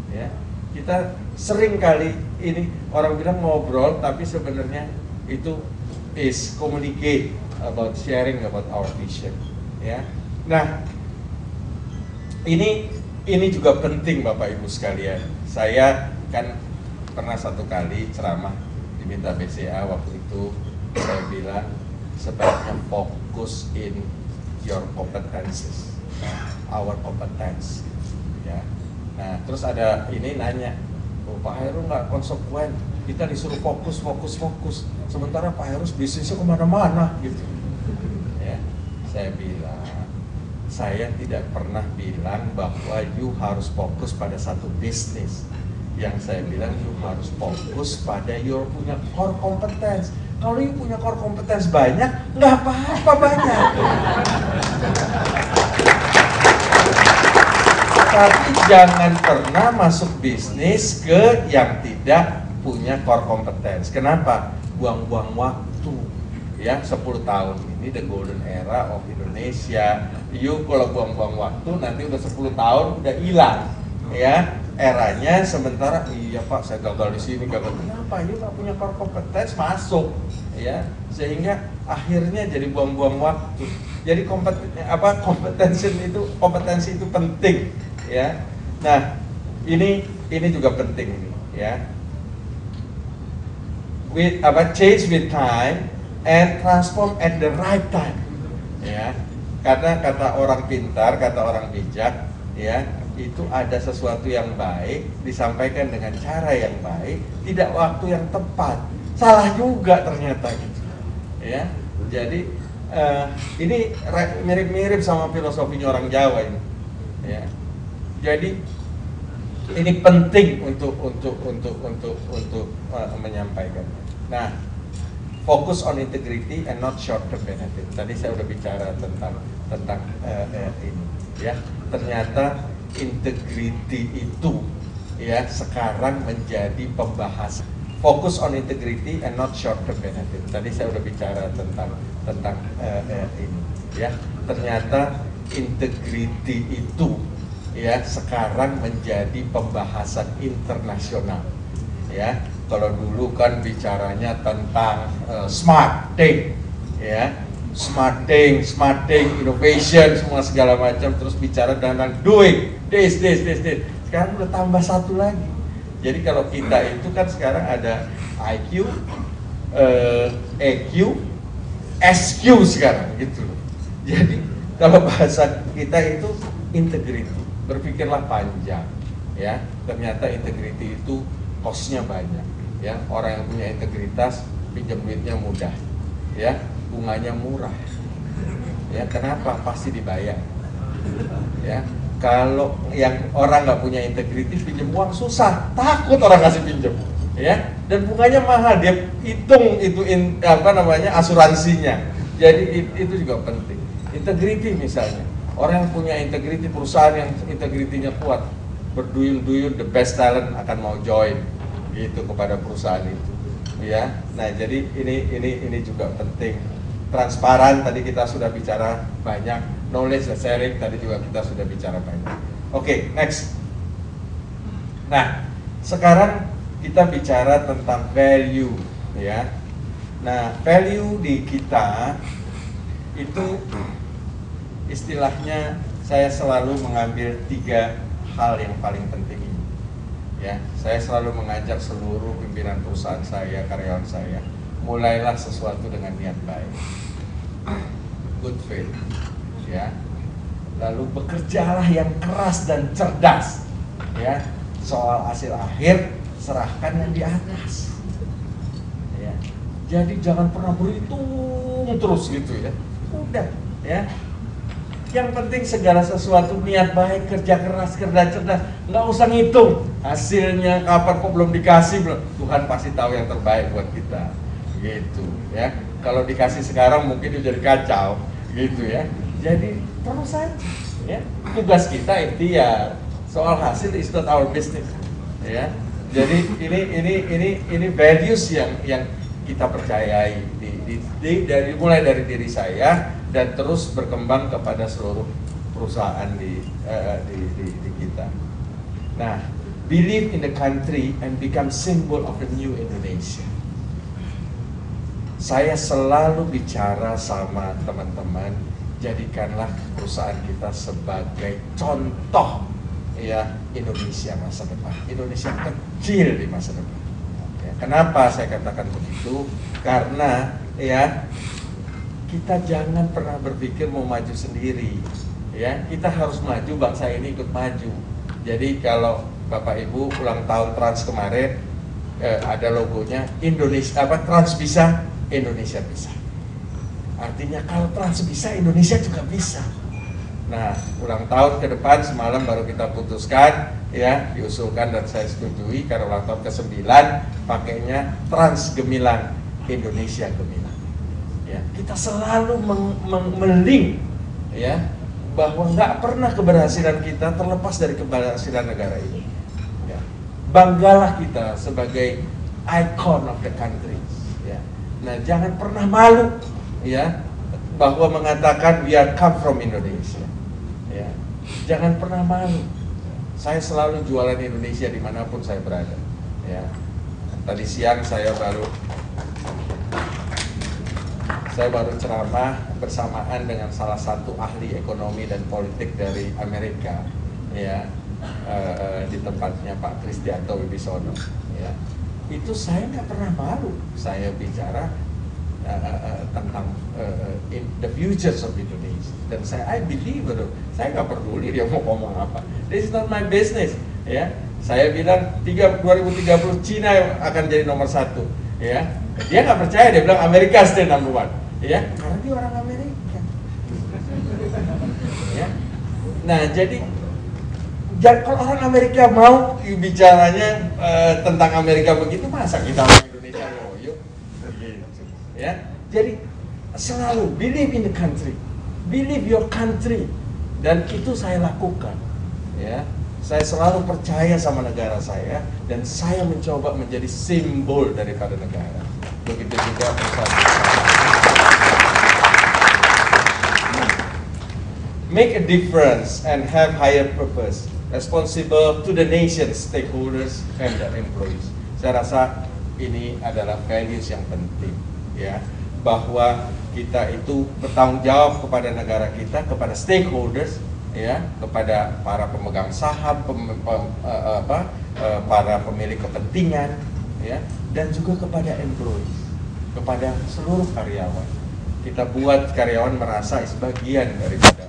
Ya, kita sering kali ini orang bilang ngobrol, tapi sebenarnya itu is communicate about sharing about our vision. Ya, nah ini juga penting Bapak Ibu sekalian. Saya kan pernah satu kali ceramah diminta BCA, waktu itu saya bilang sebaiknya fokus in your competencies, our competence, ya. Nah terus ada ini nanya, oh, Pak Heru nggak konsekuen, kita disuruh fokus, sementara Pak Heru bisnisnya kemana-mana gitu. Ya, saya bilang, saya tidak pernah bilang bahwa you harus fokus pada satu bisnis. Yang saya bilang you harus fokus pada your punya core competence. Kalau you punya core competence banyak, nggak apa-apa banyak. Tapi jangan pernah masuk bisnis ke yang tidak punya core competence. Kenapa? Buang-buang waktu. Ya, 10 tahun ini the golden era of Indonesia. You kalau buang-buang waktu nanti udah 10 tahun udah hilang. Ya, eranya sementara iya Pak saya gagal di sini, gagal. Kenapa? You nggak punya core competence masuk. Ya, sehingga akhirnya jadi buang-buang waktu. Jadi kompetensi itu penting. Ya, nah ini juga penting ini, ya. Change with time and transform at the right time, ya. Karena kata orang pintar, kata orang bijak, ya, itu ada sesuatu yang baik disampaikan dengan cara yang baik, tidak waktu yang tepat. Salah juga ternyata gitu, ya. Jadi ini mirip-mirip sama filosofinya orang Jawa ini, ya. Jadi ini penting untuk menyampaikan. Nah, fokus on integrity and not short term benefit. Tadi saya udah bicara tentang ini, ya. Ternyata integrity itu, ya, sekarang menjadi pembahasan. Fokus on integrity and not short term benefit. Tadi saya udah bicara tentang ini, ya. Ternyata integrity itu, ya, sekarang menjadi pembahasan internasional, ya. Kalau dulu kan bicaranya tentang smart thing, ya, smart thing, innovation, semua segala macam, terus bicara tentang doing this. Sekarang udah tambah satu lagi. Jadi kalau kita itu kan sekarang ada IQ, EQ, SQ sekarang gitu. Jadi kalau bahasa kita itu integrity. Berpikirlah panjang, ya. Ternyata integrity itu cost-nya banyak, ya. Orang yang punya integritas pinjam duitnya mudah, ya, bunganya murah, ya. Kenapa? Pasti dibayar, ya. Kalau yang orang nggak punya integriti pinjam uang susah, takut orang kasih pinjam, ya. Dan bunganya mahal, dia hitung itu asuransinya. Jadi itu juga penting. Integriti misalnya. Orang yang punya integriti, perusahaan yang integritinya kuat, berduyun-duyun the best talent akan mau join gitu kepada perusahaan itu, ya. Nah, jadi ini juga penting. Transparan tadi kita sudah bicara banyak, knowledge sharing tadi juga kita sudah bicara banyak. Oke, next. Nah, sekarang kita bicara tentang value, ya. Nah, value di kita itu istilahnya saya selalu mengambil 3 hal yang paling penting ini, ya. Saya selalu mengajak seluruh pimpinan perusahaan saya, karyawan saya, mulailah sesuatu dengan niat baik, good faith, ya. Lalu bekerjalah yang keras dan cerdas, ya. Soal hasil akhir serahkan yang di atas, ya. Jadi jangan pernah berhitung terus gitu, ya. Udah, ya. Yang penting segala sesuatu niat baik, kerja keras, kerja cerdas, nggak usah ngitung hasilnya kapan, kok belum dikasih, belum. Tuhan pasti tahu yang terbaik buat kita, gitu, ya. Kalau dikasih sekarang mungkin jadi kacau, gitu, ya. Jadi terus saja, ya. Tugas kita ikhtiar, soal hasil is not our business, ya. Jadi ini values yang kita percayai mulai dari diri saya dan terus berkembang kepada seluruh perusahaan di kita. Nah, believe in the country and become symbol of the new Indonesia. Saya selalu bicara sama teman-teman, jadikanlah perusahaan kita sebagai contoh ya Indonesia masa depan. Indonesia kecil di masa depan. Ya, kenapa saya katakan begitu? Karena ya kita jangan pernah berpikir mau maju sendiri. Ya, kita harus maju, bangsa ini ikut maju. Jadi kalau Bapak Ibu ulang tahun Trans kemarin ada logonya Indonesia Trans bisa, Indonesia bisa. Artinya kalau Trans bisa, Indonesia juga bisa. Nah, ulang tahun ke depan semalam baru kita putuskan ya, diusulkan dan saya setujui karena ulang tahun ke-9 pakainya Trans Gemilang, Indonesia Gemilang. Ya, kita selalu melink ya bahwa nggak pernah keberhasilan kita terlepas dari keberhasilan negara ini. Ya. Banggalah kita sebagai icon of the country. Ya. Nah, jangan pernah malu ya bahwa mengatakan we are come from Indonesia. Ya. Jangan pernah malu. Saya selalu jualan Indonesia dimanapun saya berada. Ya. Tadi siang saya baru ceramah bersamaan dengan salah satu ahli ekonomi dan politik dari Amerika, ya, di tempatnya Pak Kristianto Wibisono. Ya. Itu saya nggak pernah malu. Saya bicara tentang in the futures of Indonesia. Dan I believe, saya nggak peduli dia mau ngomong apa. This is not my business. Ya, saya bilang 2030 Cina akan jadi nomor 1. Ya, dia nggak percaya, dia bilang Amerika still number 1. Ya, karena dia orang Amerika. Ya. Nah, jadi kalau orang Amerika mau bicaranya tentang Amerika begitu, masa kita orang Indonesia loyo? Ya, jadi selalu believe in the country, believe your country, dan itu saya lakukan. Ya, saya selalu percaya sama negara saya dan saya mencoba menjadi simbol daripada negara. Begitu juga perusahaan. Make a difference and have higher purpose, responsible to the nation, stakeholders, and the employees. Saya rasa ini adalah values yang penting, ya, bahwa kita itu bertanggung jawab kepada negara kita, kepada stakeholders, ya, kepada para pemegang saham, para pemilik kepentingan, ya, dan juga kepada employees, kepada seluruh karyawan. Kita buat karyawan merasa sebagian daripada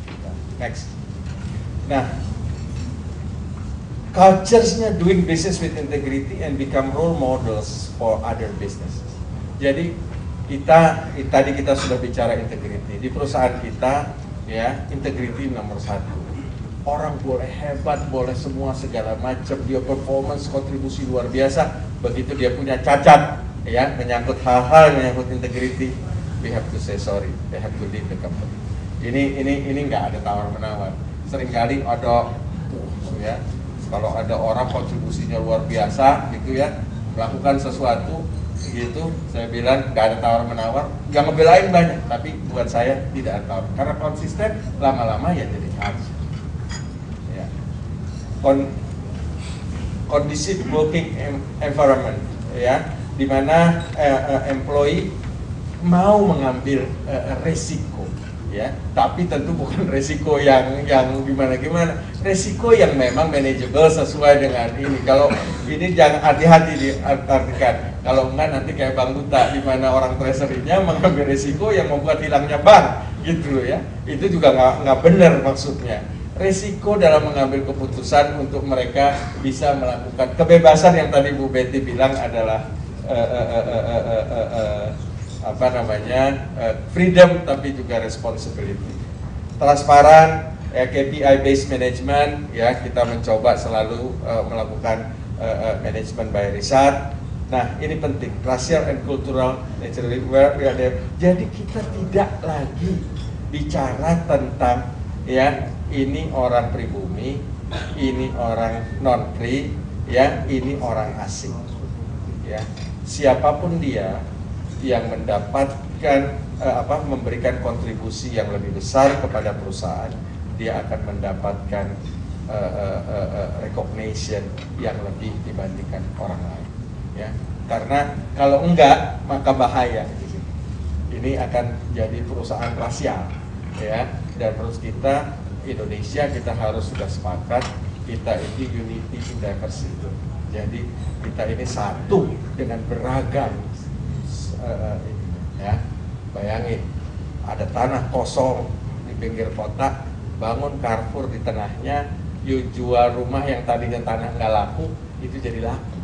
kita. Next. Nah, culture-nya doing business with integrity and become role models for other businesses. Jadi tadi kita sudah bicara integrity di perusahaan kita, ya, integrity nomor 1. Orang boleh hebat, boleh semua segala macam, dia performance, kontribusi luar biasa. Begitu dia punya cacat, ya, menyangkut hal-hal menyangkut integrity, we have to say sorry, they have to leave the company. Ini nggak ada tawar menawar. Seringkali ada, ya, kalau ada orang kontribusinya luar biasa, gitu ya, melakukan sesuatu, gitu, saya bilang nggak ada tawar menawar. Yang ngebelain banyak, tapi buat saya tidak ada tawar. Karena konsisten, lama-lama ya jadi harus. Ya. Conducive working environment, ya, di mana employee mau mengambil resiko. Ya, tapi tentu bukan resiko yang gimana-gimana, resiko yang memang manageable sesuai dengan ini. Kalau ini jangan hati-hati diartikan, kalau enggak nanti kayak Bang Duta, di mana orang treasury-nya mengambil resiko yang membuat hilangnya bank, gitu loh ya. Itu juga nggak benar maksudnya. Resiko dalam mengambil keputusan untuk mereka bisa melakukan kebebasan yang tadi Bu Betty bilang adalah freedom tapi juga responsibility. Transparan, KPI based management, ya, kita mencoba selalu melakukan management by result. Nah, ini penting, racial and cultural naturally where we are there. Jadi kita tidak lagi bicara tentang, ya, ini orang pribumi, ini orang non pri, ya, ini orang asing. Ya, siapapun dia yang mendapatkan memberikan kontribusi yang lebih besar kepada perusahaan, dia akan mendapatkan recognition yang lebih dibandingkan orang lain, ya. Karena kalau enggak maka bahaya. ini akan jadi perusahaan rasial, ya. Dan terus kita Indonesia kita harus sudah sepakat kita ini unity in diversity. Jadi kita ini satu dengan beragam. Ya, bayangin ada tanah kosong di pinggir kota, bangun Carrefour di tengahnya, you jual rumah yang tadinya tanah nggak laku itu jadi laku.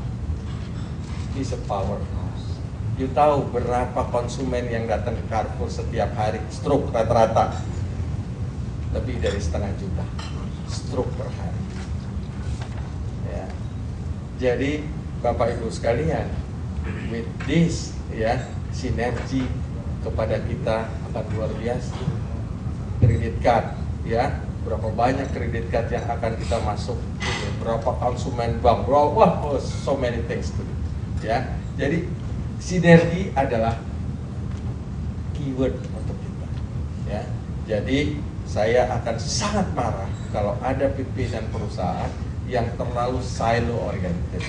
It's a powerhouse. You tahu berapa konsumen yang datang ke Carrefour setiap hari stroke rata-rata lebih dari 1,5 juta stroke per hari. Ya. Jadi Bapak Ibu sekalian, with this ya sinergi kepada kita akan luar biasa. Kredit card ya, berapa banyak kredit card yang akan kita masuk, berapa konsumen bank, wah so many things to do. Ya, jadi sinergi adalah keyword untuk kita. Ya, jadi saya akan sangat marah kalau ada pimpinan perusahaan yang terlalu silo oriented.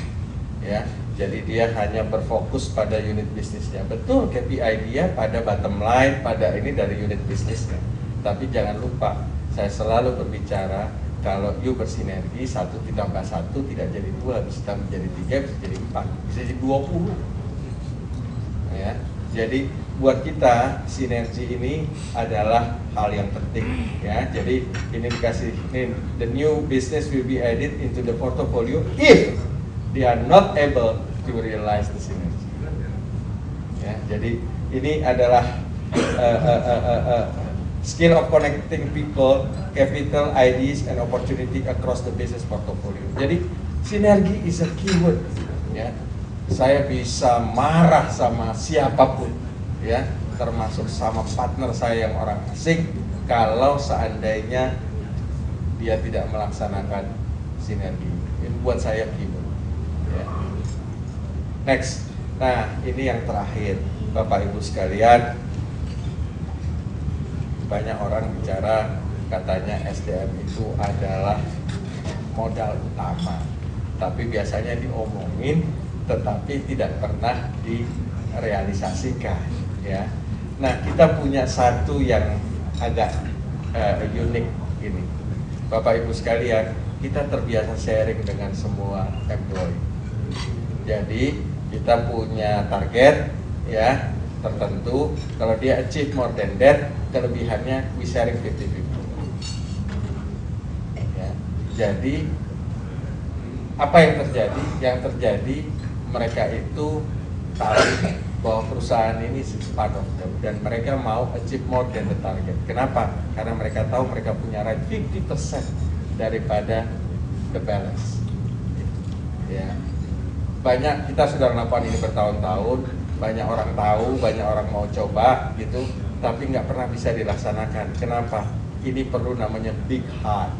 Ya, jadi dia hanya berfokus pada unit bisnisnya. Betul, KPI dia pada bottom line, pada ini dari unit bisnisnya. Tapi jangan lupa, saya selalu berbicara kalau you bersinergi 1 ditambah 1 tidak jadi 2, bisa menjadi 3, bisa jadi 4, bisa jadi 20. Ya, jadi buat kita sinergi ini adalah hal yang penting. Ya, jadi ini dikasih ini, the new business will be added into the portfolio if they are not able to realize the synergy. Ya, jadi ini adalah skill of connecting people, capital, ideas, and opportunity across the business portfolio. Jadi sinergi is a keyword. Ya, saya bisa marah sama siapapun, ya, termasuk sama partner saya yang orang asing, kalau seandainya dia tidak melaksanakan sinergi. Ini buat saya keyword. Ya. Next, nah ini yang terakhir, Bapak Ibu sekalian, banyak orang bicara katanya SDM itu adalah modal utama, tapi biasanya diomongin, tetapi tidak pernah direalisasikan. Ya, nah kita punya satu yang agak unik ini, Bapak Ibu sekalian, kita terbiasa sharing dengan semua employee. Jadi kita punya target ya tertentu, kalau dia achieve more than that, kelebihannya we sharing 50-50. Ya, jadi apa yang terjadi? Yang terjadi mereka itu tahu bahwa perusahaan ini is part of them dan mereka mau achieve more than the target. Kenapa? Karena mereka tahu mereka punya right 50% daripada the balance. Ya. Banyak kita sudah melakukan ini bertahun-tahun, banyak orang tahu, banyak orang mau coba gitu, tapi nggak pernah bisa dilaksanakan. Kenapa? Ini perlu namanya big heart.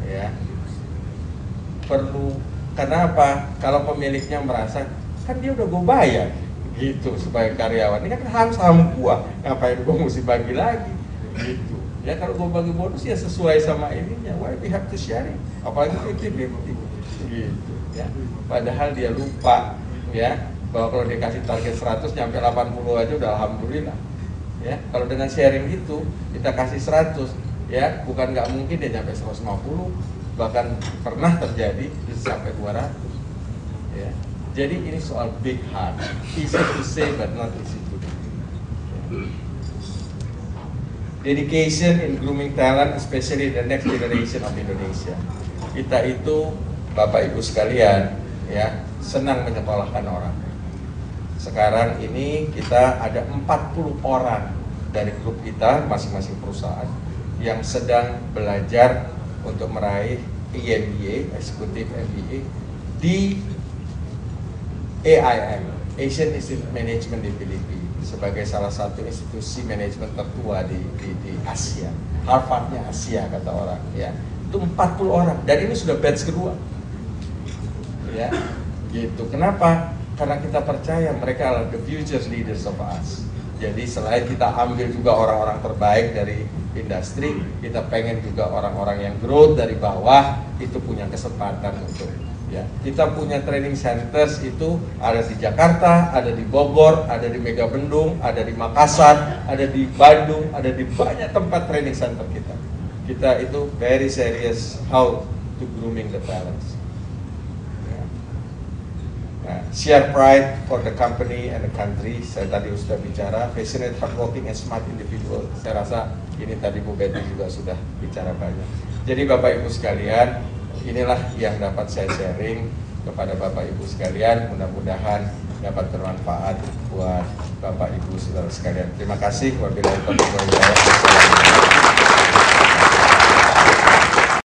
Ya. Perlu, karena apa? Kalau pemiliknya merasa kan dia udah gue bayar gitu sebagai karyawan, ini kan saham gua, ngapain gua mesti bagi lagi gitu. Ya kalau gua bagi bonus ya sesuai sama ininya, why we have to share it, apalagi 50-50 gitu ya. Padahal dia lupa ya bahwa kalau dia kasih target 100 nyampe 80 aja udah alhamdulillah ya. Kalau dengan sharing itu kita kasih 100 ya, bukan nggak mungkin dia nyampe 150, bahkan pernah terjadi bisa sampai 200 ya. Jadi ini soal big heart, easy to say but not easy to do. Dedication in grooming talent, especially the next generation of Indonesia. Kita itu Bapak Ibu sekalian ya senang menyekolahkan orang. Sekarang ini kita ada 40 orang dari grup kita masing-masing perusahaan yang sedang belajar untuk meraih EMBA, Executive MBA di AIM, Asian Institute Management di Filipina, sebagai salah satu institusi manajemen tertua di Asia, Harvardnya Asia kata orang ya. Itu 40 orang dan ini sudah batch kedua ya gitu. Kenapa? Karena kita percaya mereka adalah the future leaders of us. Jadi selain kita ambil juga orang-orang terbaik dari industri, kita pengen juga orang-orang yang growth dari bawah itu punya kesempatan untuk Ya, kita punya training centers itu ada di Jakarta, ada di Bogor, ada di Megabendung, ada di Makassar, ada di Bandung, ada di banyak tempat training center kita. Kita itu very serious how to grooming the talents. Ya. Nah, share pride for the company and the country. Saya tadi sudah bicara, passionate, hardworking, and smart individual. Saya rasa ini tadi Bu Betty juga sudah bicara banyak. Jadi Bapak Ibu sekalian, inilah yang dapat saya sharing kepada Bapak Ibu sekalian. Mudah-mudahan dapat bermanfaat buat Bapak Ibu saudara sekalian. Terima kasih. Wabillahi taufiq wal hidayah.